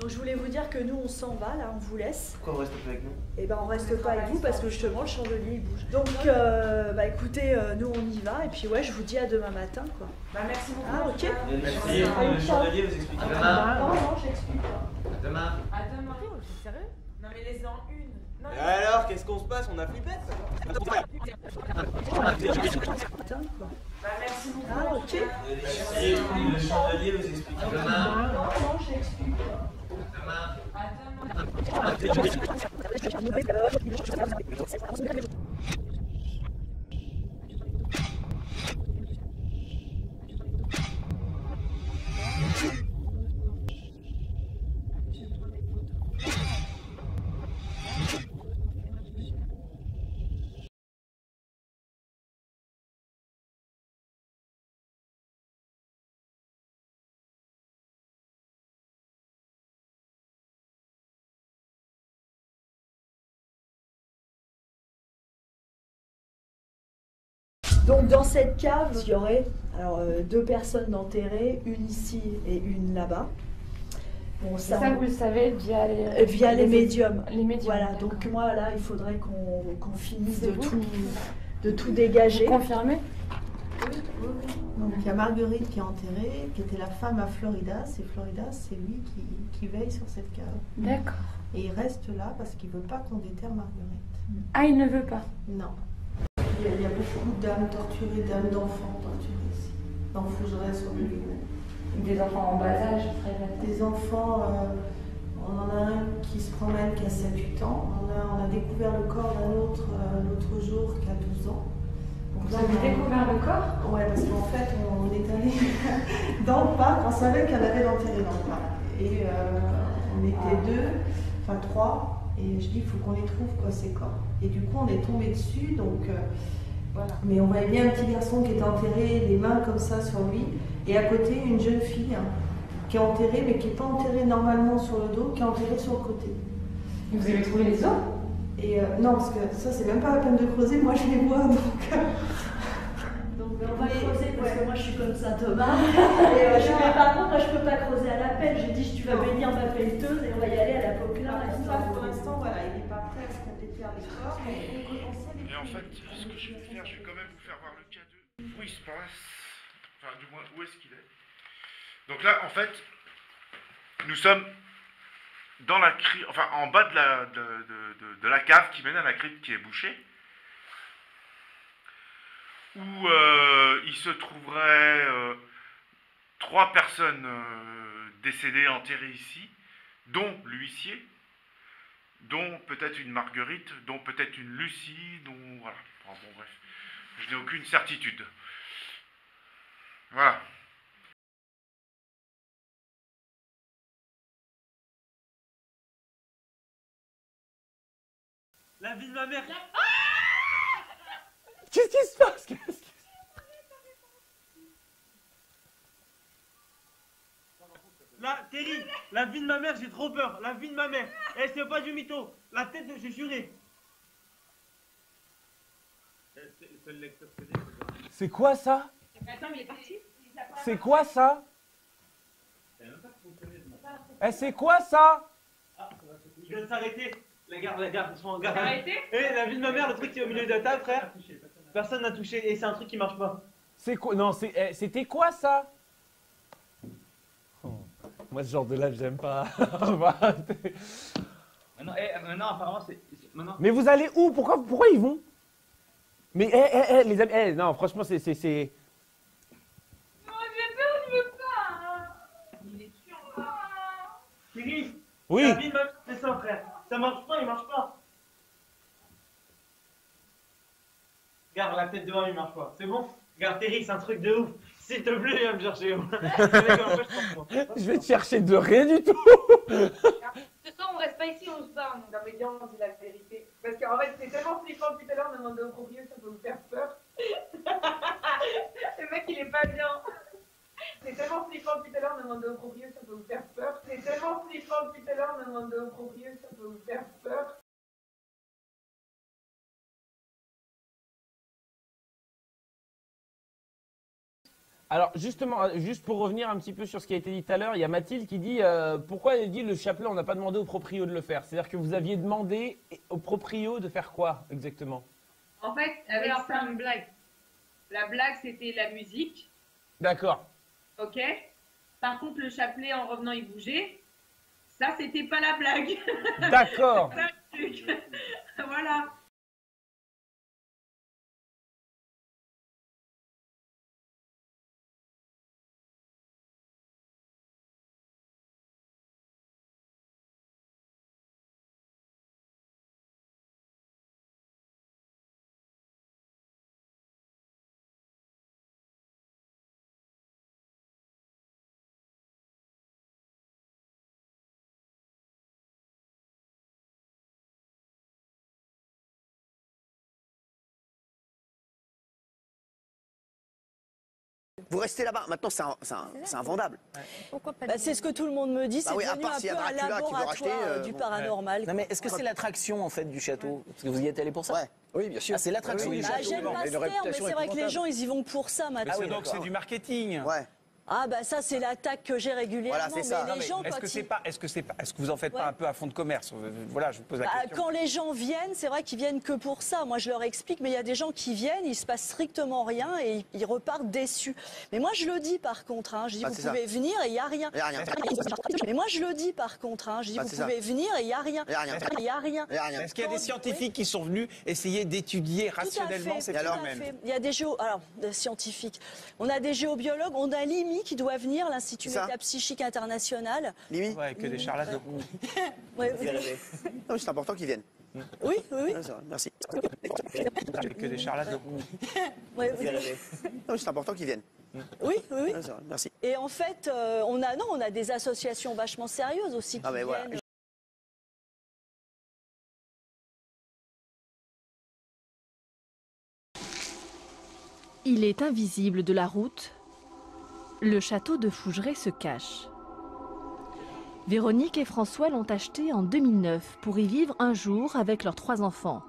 Donc je voulais vous dire que nous on s'en va là, on vous laisse. Pourquoi on reste pas avec nous? Et ben on reste pas avec vous parce que justement le chandelier il bouge. Donc bah écoutez, nous on y va et puis ouais je vous dis à demain matin quoi. Bah merci beaucoup. Ah ok. Merci. Le chandelier vous explique. Non non j'explique pas. À demain. À demain. C'est sérieux? Non mais laissez-en une. Non, Et alors, qu'est-ce qu'on se passe? On a flippé? Putain quoi. Bah merci beaucoup. Ah ok. Le chandelier vous explique. À demain. Non non j'explique pas. À demain. Donc dans cette cave, il y aurait alors, 2 personnes d'enterrées, une ici et une là-bas. Bon, Ça, vous le savez via les médiums. Les médiums. Voilà, donc moi là, il faudrait qu'on finisse de tout dégager. Vous confirmez? Donc il y a Marguerite qui est enterrée, qui était la femme à Floridas, et Floridas c'est lui qui veille sur cette cave. D'accord. Et il reste là parce qu'il ne veut pas qu'on déterre Marguerite. Ah, il ne veut pas? Non. Il y a beaucoup d'âmes torturées, d'âmes d'enfants torturés ici, dans Fougeray sur le Lignon. Des enfants en bas âge, très bien. Des enfants, on en a un qui se promène qui a 7-8 ans, on a découvert le corps d'un autre l'autre jour qui a 12 ans. Vous avez découvert le corps? Ouais, parce qu'en fait, on est allé dans le parc, on savait qu'il y en avait d'enterrés dans le parc. Et on était 2, enfin 3, et je dis, il faut qu'on les trouve, quoi, ces corps. Et du coup, on est tombé dessus, donc voilà. Mais on voyait bien un petit garçon qui était enterré, les mains comme ça sur lui, et à côté, une jeune fille qui est enterrée, mais qui n'est pas enterrée normalement sur le dos, qui est enterrée sur le côté. Et vous avez trouvé les os? Et non, parce que ça, c'est même pas la peine de creuser, moi je les vois, donc... Mais on va creuser parce que moi je suis comme ça Thomas. Et par contre, moi je peux pas creuser à l'appel. J'ai dit tu vas bénir ma pelleteuse et on va y aller à la poquelin. Pour l'instant, voilà, il n'est pas prêt à se compléter avec les corps, mais on sait les... Et en fait, ce que je vais faire, je vais quand même vous faire voir le cas de où il se passe, enfin du moins où est-ce qu'il est. Donc là, en fait, nous sommes dans la crypte, enfin en bas de la cave qui mène à la crypte qui est bouchée, où il se trouverait 3 personnes décédées enterrées ici, dont l'huissier, dont peut-être une Marguerite, dont peut-être une Lucie, dont voilà. Bon, bref, je n'ai aucune certitude. Voilà. La vie de ma mère. Qu'est-ce qui se passe? Là, Terry, la vie de ma mère, j'ai trop peur. La vie de ma mère. Eh, c'est pas du mytho. La tête, j'ai juré. C'est quoi ça? Attends, mais il est parti. C'est quoi ça? Eh, c'est quoi ça? Il vient de s'arrêter. La garde, ils sont en garde. Arrêtez. Eh, la vie de ma mère, le truc qui est au milieu de la table, frère. Personne n'a touché et c'est un truc qui marche pas. C'est quoi? Non, c'était quoi ça? Oh. Moi, ce genre de live, j'aime pas. Maintenant, apparemment, c'est. Maintenant. Mais vous allez où? Pourquoi ils vont? Mais, les amis, non, franchement, c'est... Non, je veux pas. Il est chiant. Terry, Oui. la vie de ma mère, c'est ça, frère. Ça marche pas, il marche pas. Regarde, la tête devant, il marche pas. C'est bon? Regarde, Terry, c'est un truc de ouf. S'il te plaît, viens me chercher. Le mec, en fait, je pense pas. Je vais te chercher de rien du tout. Ce soir, on reste pas ici, on se barre. Donc, non, mais viens, on dit la vérité. Parce qu'en fait, c'est tellement flippant depuis tout à l'heure, demander au propriétaire, ça peut vous faire peur. Le mec, il est pas bien. C'est tellement flippant depuis tout à l'heure, demander au propriétaire, ça peut vous faire peur. C'est tellement flippant depuis tout à l'heure, demander au propriétaire, ça peut vous faire peur. Alors justement, juste pour revenir un petit peu sur ce qui a été dit tout à l'heure, il y a Mathilde qui dit pourquoi elle dit le chapelet, on n'a pas demandé au proprio de le faire. C'est-à-dire que vous aviez demandé au proprio de faire quoi exactement? En fait, avec ça, une blague. La blague, c'était la musique. D'accord. Ok. Par contre, le chapelet, en revenant, il bougeait. Ça, c'était pas la blague. D'accord. C'est ça, le truc. Voilà. Vous restez là-bas. Maintenant, c'est invendable. Pourquoi pas c'est ce que tout le monde me dit, c'est oui, à devenu part un s'il y peu a un Dracula qui veut laboratoire racheter, du bon. paranormal. Non mais est-ce que c'est l'attraction en fait du château? Parce que vous y êtes allé pour ça? Ouais. Oui, bien sûr. Ah, c'est l'attraction du Bah, château. j'aime pas ce terme, mais c'est vrai que les gens, ils y vont pour ça maintenant. Ah oui, Donc c'est du marketing. Ouais. Ah bah ça, c'est l'attaque que j'ai régulièrement. Voilà, c'est ça. Mais Non, les mais gens, est-ce quand que ils... c'est pas, est-ce que vous en faites Ouais. pas un peu à fond de commerce? Voilà, je vous pose la Bah, question. quand les gens viennent, c'est vrai qu'ils viennent que pour ça. Moi, je leur explique, mais il y a des gens qui viennent, il se passe strictement rien et ils repartent déçus. Mais moi, je le dis par contre, hein, je dis Ah, vous c'est ça. pouvez venir et il n'y a rien. Il y a rien. Mais moi, je le dis par contre, hein, je dis Ah, vous c'est ça. pouvez venir et il n'y a rien. Il y a rien. Il n'y a rien. Il y a rien. Est-ce qu'il y a des Quand- scientifiques qui sont venus essayer d'étudier Tout à rationnellement fait, ces tout à phénomènes? fait. Il y a des des scientifiques. On a des géobiologues, on a l'IMI qui doit venir, l'Institut Ça. métapsychique international. Limi. Ouais, que des charlatans. Ouais, Non, mais c'est important qu'ils viennent. oui, oui, oui. Ouais, c'est vrai. Merci. Que des charlatans. Ouais, oui. Non, mais c'est important qu'ils viennent. Oui, oui, oui. Ouais, c'est vrai. Merci. Et en fait, on a des associations vachement sérieuses aussi qui Ah, mais voilà. viennent. Il est invisible de la route. Le château de Fougeray se cache. Véronique et François l'ont acheté en 2009 pour y vivre un jour avec leurs 3 enfants.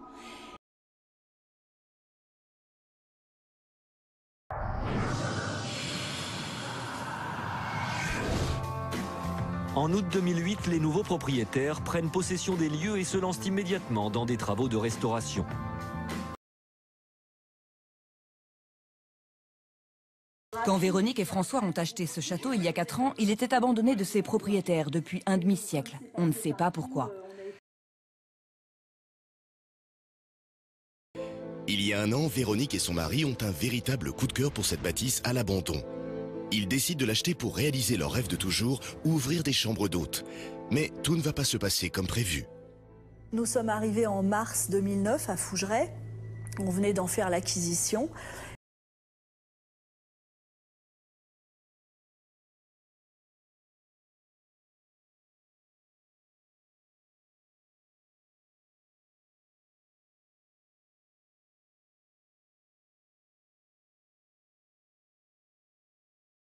En août 2008, les nouveaux propriétaires prennent possession des lieux et se lancent immédiatement dans des travaux de restauration. Quand Véronique et François ont acheté ce château il y a 4 ans, il était abandonné de ses propriétaires depuis un demi-siècle. On ne sait pas pourquoi. Il y a un an, Véronique et son mari ont un véritable coup de cœur pour cette bâtisse à l'abandon. Ils décident de l'acheter pour réaliser leur rêve de toujours, ouvrir des chambres d'hôtes. Mais tout ne va pas se passer comme prévu. Nous sommes arrivés en mars 2009 à Fougeray. On venait d'en faire l'acquisition.